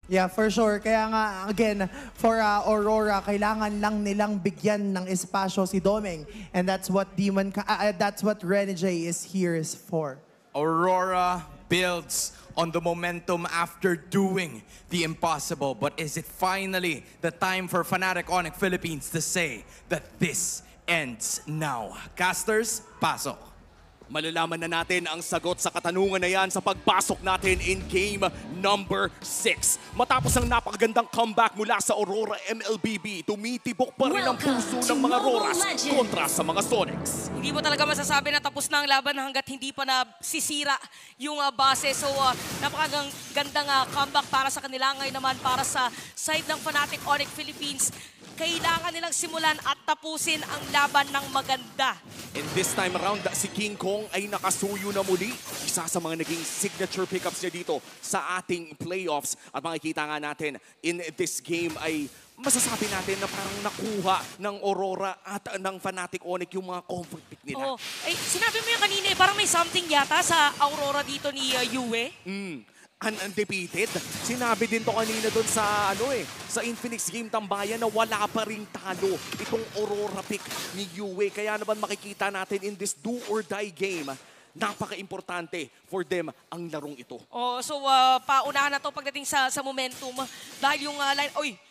Yeah, for sure. Kaya nga, again, for Aurora, kailangan lang nilang bigyan ng espasyo si Domeng. And that's what that's what Renegade is here is for. Aurora builds on the momentum after doing the impossible. But is it finally the time for Fnatic Onyx Philippines to say that this ends now? Casters, pasok. Malalaman na natin ang sagot sa katanungan na yan sa pagpasok natin in game number 6. Matapos ang napakagandang comeback mula sa Aurora MLBB, tumitibok pa rin ang puso ng mga Roras kontra sa mga Sonics. Hindi mo talaga masasabi na tapos na ang laban hanggat hindi pa nasisira yung base. So napakagandang comeback para sa kanila. Ngayon naman para sa side ng Fnatic Onyx Philippines, kailangan nilang simulan at tapusin ang laban ng maganda. And this time around, si King Kong ay nakasuyo na muli. Isa sa mga naging signature pickups niya dito sa ating playoffs. At makikita nga natin in this game ay masasabi natin na parang nakuha ng Aurora at ng Fnatic Onyx yung mga comfort pick nila. Oh, ay, sinabi mo yung kanina parang may something yata sa Aurora dito ni Yue. Undefeated. Sinabi din to kanina doon sa sa Infinix Game Tambayan na wala pa ring talo itong Aurora pick ni Yue. Kaya naman makikita natin in this do or die game, napaka-importante for them ang larong ito. Oh, so paunahan na to pagdating sa momentum dahil yung line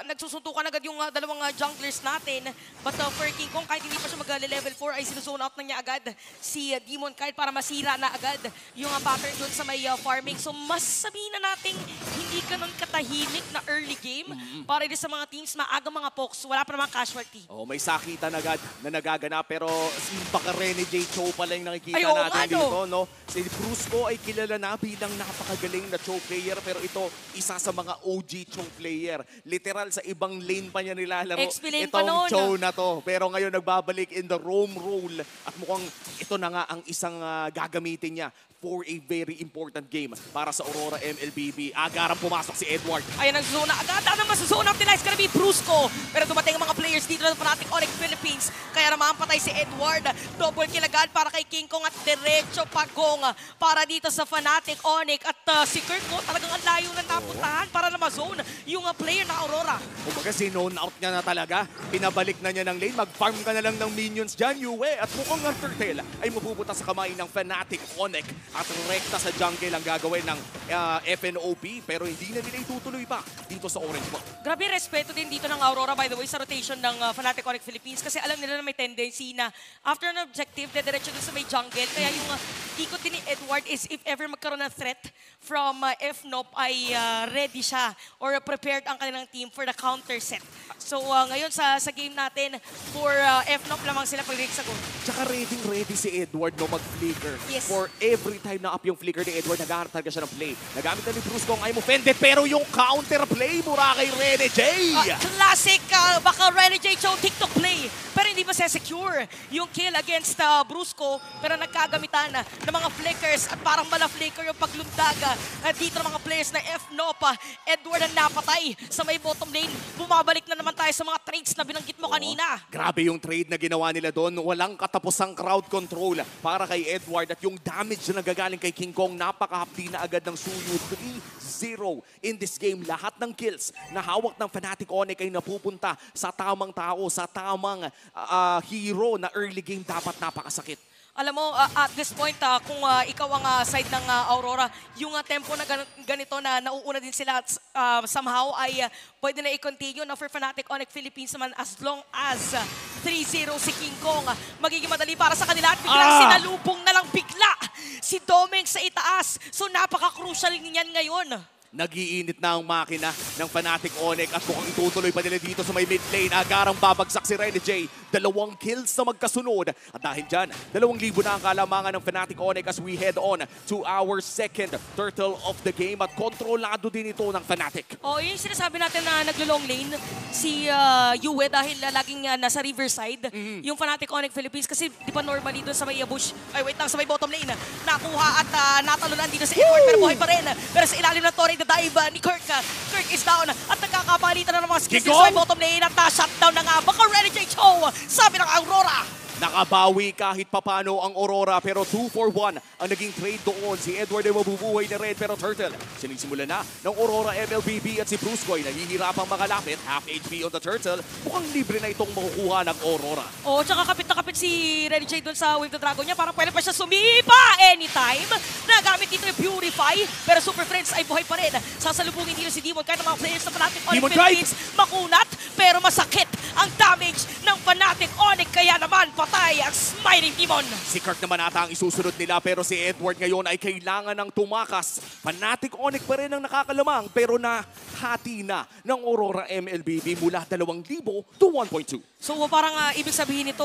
nagsusuntukan agad yung dalawang junglers natin. But for King Kong, kahit hindi pa siya mag-level 4, ay sinuzone out na niya agad si Demon Kyle para masira na agad yung pattern doon sa may farming. So mas sabihin na natin, hindi ganun katahimik na early game para din sa mga teams maaga mga pokes. Wala pa namang casualty. Oh, may sakitan agad na nagaganap pero si baka Renegade Cho pala yung nakikita Ay, natin dito. No? Si Brusco ay kilala na bilang napakagaling na Cho player pero ito isa sa mga OG Cho player. Literal sa ibang lane pa niya nilalaro itong Cho na to. Pero ngayon nagbabalik in the roam role at mukhang ito na nga ang isang gagamitin niya for a very important game para sa Aurora MLBB. Agarang pumasok si Edward. Ayan, nag-zone agad. Ano mas-zone up nila? It's gonna be Brusco. Pero dumating ang mga players dito ng Fnatic Onyx Philippines. Kaya naman patay si Edward. Double kill agad para kay King Kong at diretso pagong para dito sa Fnatic Onyx. At si Kirk talagang ang layo na napuntahan para na ma-zone yung player na Aurora. Kumbaga sinone out niya na talaga. Pinabalik na niya ng lane. Mag-farm ka na lang ng minions dyan, Yue. At mukhang ang turtle ay mapupunta sa kamay ng Fnatic Onyx. At rekta sa jungle ang gagawin ng FNOP. Pero hindi na nila itutuloy pa dito sa Orange Ball. Grabe respeto din dito ng Aurora, by the way, sa rotation ng Fnatic Onyx Philippines. Kasi alam nila na may tendency na after an objective, dediretso dun sa may jungle. Kaya yung ikot din ni Edward is if ever magkaroon ng threat from FNOP ay ready siya or prepared ang kanilang team for the counter set. So ngayon sa game natin, for FNOP lamang sila pag-reach sa goal. Tsaka ready si Edward no mag-flicker. Yes. For every time na up yung flicker ni Edward, nag-aharap talaga siya ng play. Nagamit na ni Bruce kung I'm offended, pero yung counter play mura kay Renegade. Classic, baka Renegade Show TikTok play. Pero hindi pa secure yung kill against Brusco. Pero nagkagamitan ng mga flickers at parang mala-flicker yung paglundag dito ng mga players na FNOP. Edward ang napatay sa may bottom lane. Bumabalik na naman tayo sa mga trades na binanggit mo kanina. Grabe yung trade na ginawa nila doon. Walang katapusang crowd control para kay Edward. At yung damage na nagagaling kay King Kong, napakahapdi na agad ng suyo. 3-0 in this game. Lahat ng kills na hawak ng Fnatic Onyx ay napupunta sa tamang tao, sa tamang hero na early game dapat napakasakit. Alam mo, at this point, kung ikaw ang side ng Aurora, yung tempo na ganito na nauuna din sila somehow ay pwede na i-continue na for Fnatic Onyx Philippines naman as long as 3-0 si King Kong. Magiging madali para sa kanila at biglang sinalubong na lang bigla si Domeng sa itaas. So napaka-crucial niyan ngayon. Nag-iinit na ang makina ng Fnatic Onyx at mukhang itutuloy pa nila dito sa may mid lane. Agarang babagsak si Renegade. 2 kills na magkasunod. At dahil dyan, 2,000 na ang kalamangan ng Fnatic Onyx as we head on to our second turtle of the game. At kontrolado din ito ng Fnatic. Oh, yung sinasabi natin na naglo-long lane si Yue dahil laging nasa riverside. Yung Fnatic Onyx Philippines kasi di ba normally doon sa may bush, ay wait lang, sa may bottom lane, nakuha at natalunan dito si Edward pero buhay pa rin. Pero sa ilalim ng torre, dive ni Kirk. Kirk is down at nagkakapalitan na ng mga skills sa bottom lane at na-shutdown na nga. Baka Renegade Show, sabi ng Aurora. Nakabawi kahit papano ang Aurora pero 2-for-1 ang naging trade doon. Si Edward ay mabubuhay na rin pero Turtle sinisimula na ng Aurora MLBB at si Brusco ay nahihirapang makalapit. Half HP on the Turtle. Mukhang libre na itong makukuha ng Aurora. Oo, tsaka kapit na kapit si Renny J dun sa Wave the Dragon niya. Parang pwede pa siya sumipa anytime. Nagamit dito yung Purify pero Super Friends ay buhay pa rin. Sasalubungin dito si Demon kahit ang mga players ng Fnatic Onyx Philippines makunat pero masakit ang damage ng Fnatic Onyx kaya naman patay ang Smiling Demon. Si Kirk naman ata ang isusunod nila pero si Edward ngayon ay kailangan ng tumakas. Fnatic Onyx pa rin ang nakakalamang pero nahati na ng Aurora MLBB mula 2,000 to 1.2. So parang ibig sabihin nito,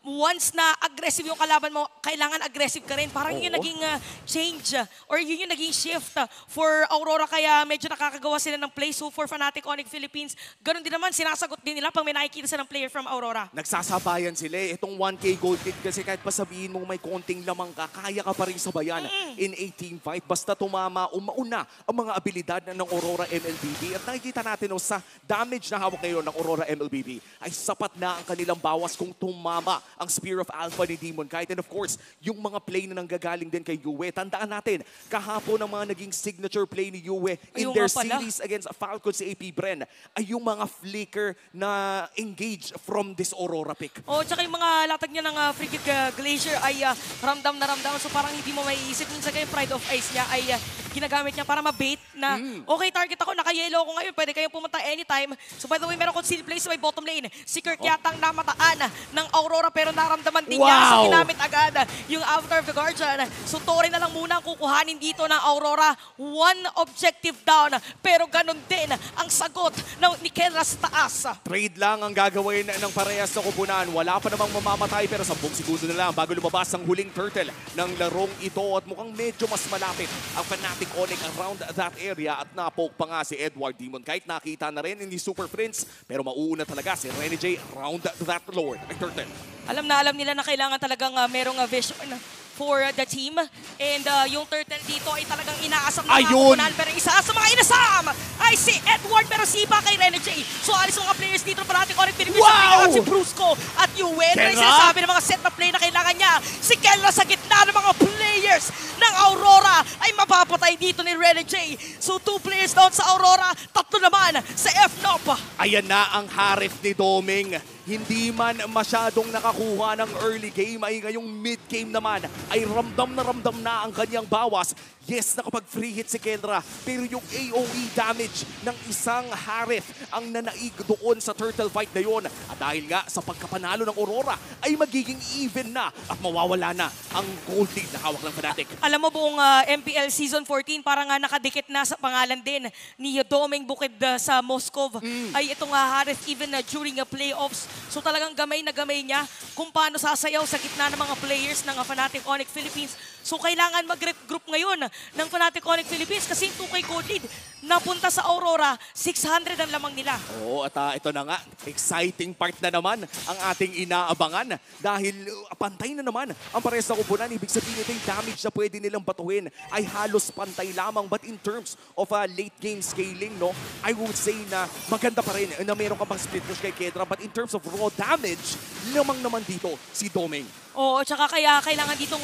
once na aggressive yung kalaban mo, kailangan aggressive ka rin. Parang yun yung naging change or yun yung naging shift for Aurora kaya medyo nakakagawa sila ng play. So for Fnatic Onyx Philippines, ganun din naman, sinasagot din nila pag may nakikita sila ng player from Aurora. Nagsasabayan sila eh. Itong 1K gold kit kasi kahit pa sabihin mo may konting lamang ka, kaya ka pa rin sabayan in 18 fight. Basta tumama o mauna ang mga abilidad ng Aurora MLBB. At nakikita natin sa damage na hawak ngayon ng Aurora MLBB ay sapat na ang kanilang bawas kung tumama ang Spear of Alpha ni Demon Kite. And of course, yung mga play na nanggagaling din kay Yue. Tandaan natin, kahapon ang mga naging signature play ni Yue in their series against Falcons AP Bren ay yung mga flicker na engage from this Aurora pick. Oh, tsaka yung mga latag niya ng Frigid Glacier ay ramdam na ramdam. So parang hindi mo maiisip minsan kayo Pride of Ice niya ay ginagamit niya para mabait na okay, target ako, naka-yellow ako ngayon, pwede kayong pumunta anytime. So by the way, meron conceal place sa may bottom lane. Si Kirk yatang namataan ng Aurora pero naramdaman din niya. So ginamit agad yung Avatar of the Guardian. So Tori na lang muna ang kukuhanin dito ng Aurora. One objective down. Pero ganun din ang sagot ni Kenra sa taas. Trade lang ang gagawin ng parehas na kupunan. Wala pa namang mamamatay pero 10 segundo na lang bago lumabas ang huling Turtle ng larong ito. At mukhang medyo mas malapit ang Fnatic Onyx around that area. At napoke pa nga si Edward Demon. Kahit nakita na rin hindi Super Prince pero mauuna talaga si Renny J around that Lord ng Turtle. Alam nila na kailangan talagang merong vision for the team. And yung Turtle dito ay talagang inaasam na kapunan. Pero isa sa mga inasam ay si Edward pero sipa kay Renny J. So alis mga players dito para natin Onyx Philippines. Si Brusco at Yue. Ano yung sinasabi ng mga set na play na kailangan niya. Si Kelra sa gitna ng mga players ng Aurora ay mapapatay dito ni Renny J. So 2 players down sa Aurora, 3 naman sa FNOP. Ayan na ang harif ni Doming. Hindi man masyadong nakakuha ng early game ay ngayong mid game naman ay ramdam na ang kanyang bawas. Yes, nakapag-free hit si Kendra pero yung AoE damage ng isang harif ang nanaig doon sa turtle fight na yon. At dahil nga sa pagkapanalo ng Aurora ay magiging even na at mawawala na ang gold lead na hawak ng Fnatic. Alam mo buong MPL Season 14 parang nakadikit na sa pangalan din ni Doming bukid sa Moscow ay itong harif even during playoffs. So talagang gamay na gamay niya kung paano sasayaw sa gitna ng mga players ng Fnatic Onyx Philippines. So kailangan mag-regroup ngayon ng Fnatic Onyx Philippines kasi 2K gold lead napunta sa Aurora, 600 ang lamang nila. Oo, at ito na nga, exciting part na naman ang ating inaabangan dahil pantay na naman ang parehas na kupunan. Ibig sabihin ito yung damage na pwede nilang batuhin ay halos pantay lamang. But in terms of late game scaling, no, I would say na maganda pa rin na meron ka pang split push kay Kendra. But in terms of raw damage, lamang naman dito si Doming. Oo, tsaka kaya kailangan ditong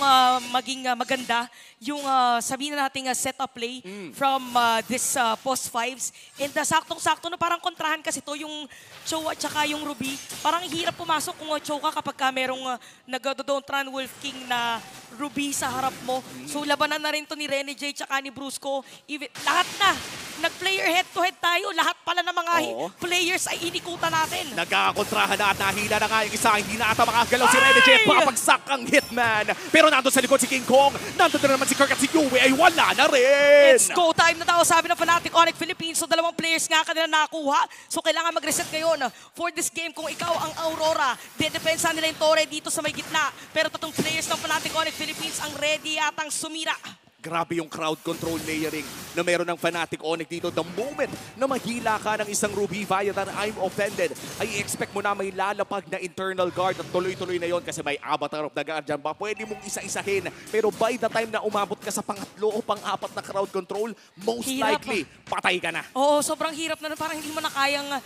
maging maganda yung sabihin na nating setup play from this post 5s. And saktong-sakto na parang kontrahan kasi to yung Cho at tsaka yung Ruby. Parang hirap pumasok kung Cho ka kapag merong nag-don't run Wolf King na Ruby sa harap mo. So labanan na rin to ni Renny J tsaka ni Brusco. Lahat na. Nag-player head-to-head tayo. Lahat pala ng mga players ay inikutan natin. Nagkakontrahan na at nahila na nga yung isa. Hindi na ata makagalaw si Renny J. Papagsak ang Hitman. Pero nandun sa likod si King Kong. Nandun na naman si Kirk at si Yue ay wala na rin. It's go time na daw sabi ng Fnatic Onyx Philippines. So 2 players nga kanila nakuha. So kailangan mag-reset ngayon for this game kung ikaw ang Aurora. Dedepensa nila yung Torre dito sa may gitna. Pero 3 players ng Fnatic Onyx Philippines ang ready atang sumira. Grabe yung crowd control layering na meron ng Fnatic Onyx dito. The moment na mahila ka ng isang Ruby via that I'm offended, ay expect mo na may lalapag na internal guard at tuloy-tuloy na yon kasi may Avatar of the Guardian ba. Pwede mong isa-isahin. Pero by the time na umabot ka sa pangatlo o pang-apat na crowd control, most likely, patay ka na. Oo, sobrang hirap na parang hindi mo na kayang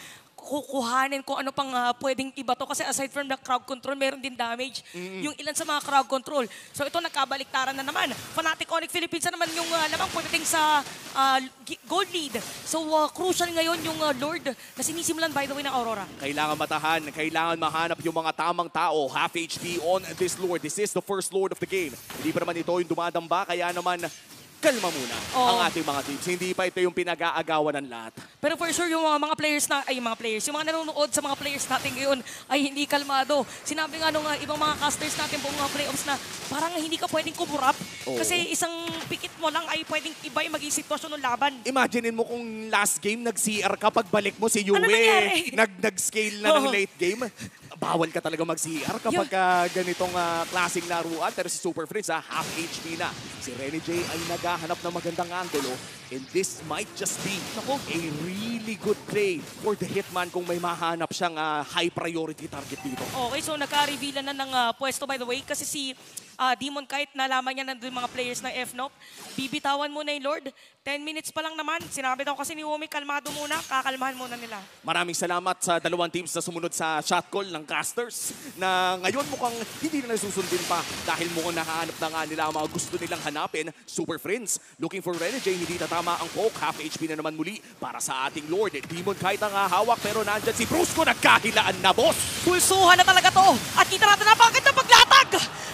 kukuhanin kung ano pang pwedeng iba to. Kasi aside from the crowd control, meron din damage yung ilan sa mga crowd control. So ito nagkabaliktaran na naman. Fnatic Onyx Philippines na naman yung lamang pagdating sa gold lead. So crucial ngayon yung Lord na sinisimulan by the way ng Aurora. Kailangan matahan, kailangan mahanap yung mga tamang tao. Half HP on this Lord. This is the first Lord of the game. Hindi pa naman ito yung dumadamba, kaya naman kalma muna ang ating mga teams. Hindi pa ito yung pinag-aagawan ng lahat. Pero for sure, yung mga players na, yung mga nanonood sa mga players natin ngayon ay hindi kalmado. Sinabi nga nung ibang mga casters natin buong mga playoffs na parang hindi ka pwedeng kumurap. Kasi isang pikit mo lang ay pwedeng iba yung maging sitwasyon ng laban. Imaginein mo kung last game nag-CR ka, pagbalik mo si Yue, Ano nangyari? nag-scale na ng late game. Bawal ka talaga mag-CR kapag ganitong klaseng laruan. Pero si Super Friends, half HP na. Si Rene J ay naghahanap ng magandang angulo. And this might just be a really good play for the Hitman kung may mahanap siyang high priority target dito. Okay, so nagka-reveal na ng pwesto by the way kasi si Demon kahit nalaman niya nandun mga players ng FNOC, bibitawan muna yung Lord. 10 minutes pa lang naman. Sinabi daw kasi ni Womi, kalmado muna, kakalmahan muna nila. Maraming salamat sa dalawang teams na sumunod sa shot call ng casters na ngayon mukhang hindi na nasusundin pa dahil mukhang nahanap na nga nila ang mga gusto nilang hanapin. Super Friends, looking for Renegade, hindi tatama ang poke. Half HP na naman muli para sa ating Lord. Demon kahit ang hawak pero nandyan si Brusco, nagkahilaan na boss. Pulsuhan na talaga to. At kita natin napakaganda paglatag.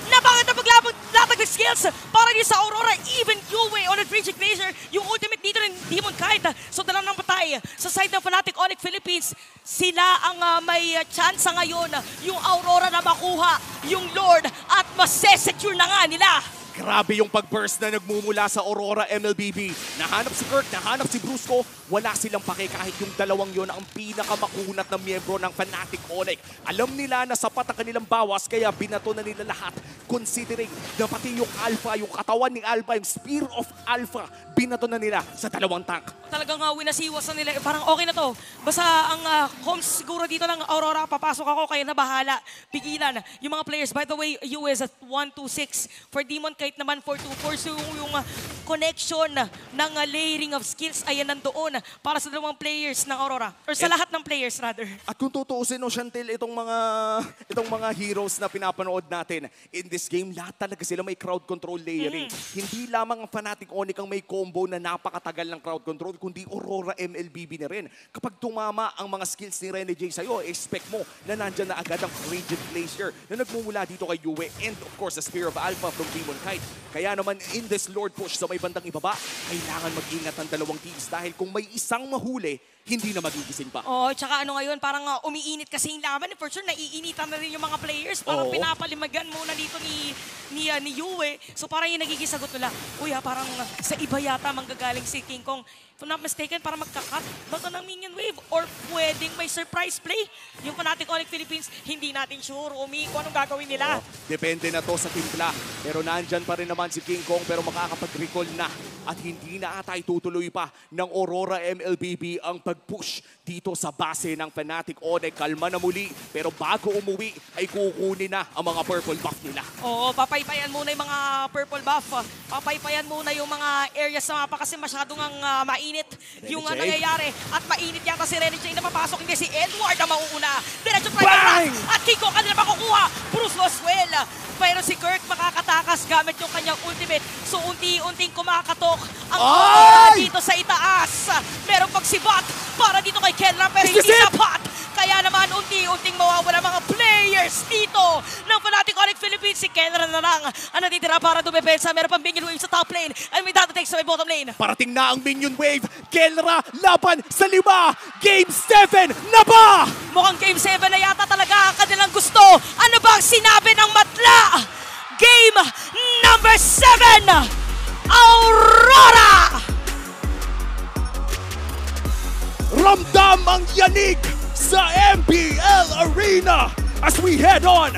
Napakaganda paglatag ng skills para din sa Aurora. Even Yue on a Raging Glacier. Yung ultimate dito ng Demon Kite. So dala ng patay sa side ng Fnatic Onyx Philippines. Sila ang may chance ngayon. Yung Aurora na makuha. Yung Lord at masesecure na nga nila. Grabe yung pag-burst na nagmumula sa Aurora MLBB. Nahanap si Kirk, nahanap si Brusco. Wala silang pake kahit yung dalawang yon ang pinakamakunat na miyembro ng Fnatic Onyx. Alam nila na sapat ang kanilang bawas kaya binato na nila lahat. Considering na pati yung Alpha, yung katawan ni Alpha, yung Spear of Alpha, binato na nila sa dalawang tank. Talagang winasiwas na nila. Parang okay na to. Basta ang homes siguro dito ng Aurora, papasok ako, kayo na bahala. Pigilan yung mga players. By the way, US at 1-2-6 for Demon Kite naman 4-2-4. So yung connection ng layering of skills ay nandoon para sa dalawang players ng Aurora. Or sa lahat ng players rather. At kung tutuusin no, Chantel, itong mga heroes na pinapanood natin in this game, lahat talaga sila may crowd control layering. Hindi lamang ang Fnatic Onyx ang may combo na napakatagal ng crowd control, kundi Aurora MLBB na rin. Kapag tumama ang mga skills ni Rene J sa'yo, expect mo na nandyan na agad ang Raging Glacier na nagmumula dito kay Yue and of course the Spear of Alpha from Demon Kite. Kaya naman in this Lord push sa may bandang ibaba, kailangan mag-ingat ang dalawang teams dahil kung may isang mahuli, hindi na magigising pa. Tsaka ano ngayon, parang umiinit kasi yung laban. For sure, naiinitan na rin yung mga players. Parang pinapalimagan muna dito ni Yue. So parang yung nagiging sagot nila, uy parang sa iba yata manggagaling si King Kong. If I'm not mistaken, para magka-cut ba ito ng minion wave? Or pwedeng may surprise play? Yung Fnatic Onyx Philippines, hindi natin sure, Umi, kung anong gagawin nila. Depende na to sa timpla. Pero nandyan pa rin naman si King Kong pero makakapag-recall na. At hindi na ata itutuloy pa ng Aurora MLBB ang pag-push dito sa base ng Fnatic Onyx. Kalma na muli. Pero bago umuwi ay kukunin na ang mga purple buff nila. Papaypayan muna yung mga purple buff. Papaypayan muna yung mga areas sa mapa kasi masyadong mainit yung nangyayari. At mainit yata si Rene J na papasok. Hindi si Edward na mauuna. Diretso private at Kiko kanila makukuha. Bruce Loswell. Pero si Kirk makakatakas gamit yung kanyang ultimate. So unti-unting kumakatok ang Aurora dito sa itaas. Merong pagsibat para dito kay Kenra pero hindi sapat. Kaya naman unti-unting mawawala mga players dito ng Fnatic Onyx Philippines. Si Kenra na lang ang natitira para dumepensa. Meron pang minion wave sa top lane and may dadating sa may bottom lane. Parating na ang minion wave. Kenra laban sa 5. Game 7 na ba? Mukhang Game 7 na yata talaga ang kanilang gusto. Ano ba ang sinabi ng matla? Game number 7, Aurora! Ramdam ang yanig sa MPL Arena as we head on